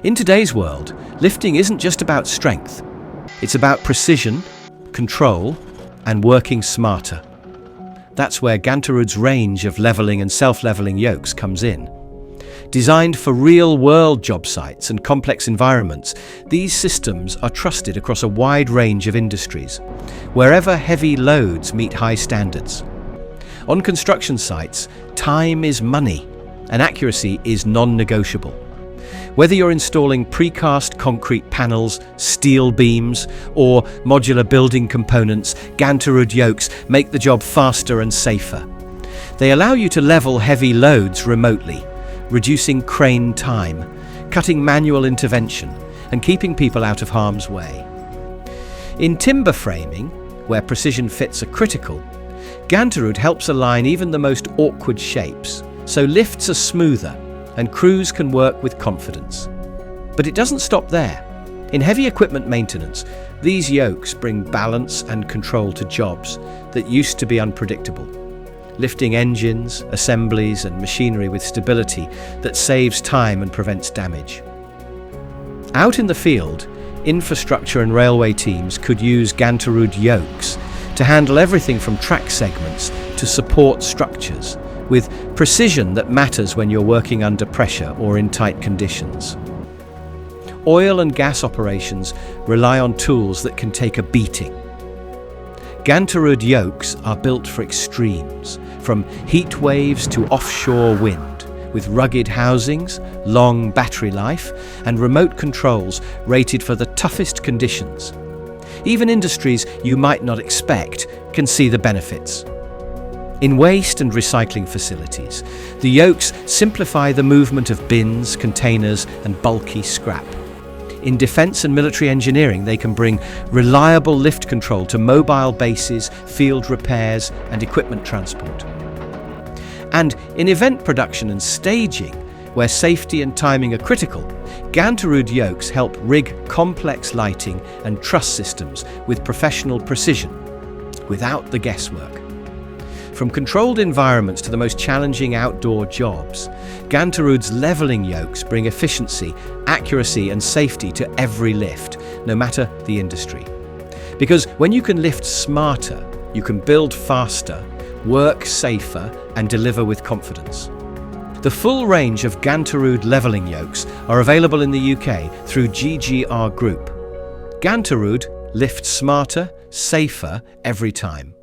In today's world, lifting isn't just about strength. It's about precision, control, and working smarter. That's where Ganterud's range of leveling and self-leveling yokes comes in. Designed for real-world job sites and complex environments, these systems are trusted across a wide range of industries, wherever heavy loads meet high standards. On construction sites, time is money, and accuracy is non-negotiable. Whether you're installing precast concrete panels, steel beams, or modular building components, Ganterud yokes make the job faster and safer. They allow you to level heavy loads remotely, reducing crane time, cutting manual intervention, and keeping people out of harm's way. In timber framing, where precision fits are critical, Ganterud helps align even the most awkward shapes, so lifts are smoother and crews can work with confidence. But it doesn't stop there. In heavy equipment maintenance, these yokes bring balance and control to jobs that used to be unpredictable, lifting engines, assemblies, and machinery with stability that saves time and prevents damage. Out in the field, infrastructure and railway teams could use Ganterud yokes to handle everything from track segments to support structures, with precision that matters when you're working under pressure or in tight conditions. Oil and gas operations rely on tools that can take a beating. Ganterud yokes are built for extremes, from heat waves to offshore wind, with rugged housings, long battery life, and remote controls rated for the toughest conditions. Even industries you might not expect can see the benefits. In waste and recycling facilities, the yokes simplify the movement of bins, containers, and bulky scrap. In defense and military engineering, they can bring reliable lift control to mobile bases, field repairs, and equipment transport. And in event production and staging, where safety and timing are critical, Ganterud yokes help rig complex lighting and truss systems with professional precision, without the guesswork. From controlled environments to the most challenging outdoor jobs, Ganterud's leveling yokes bring efficiency, accuracy, and safety to every lift, no matter the industry. Because when you can lift smarter, you can build faster, work safer, and deliver with confidence. The full range of Ganterud leveling yokes are available in the UK through GGR Group. Ganterud lifts smarter, safer every time.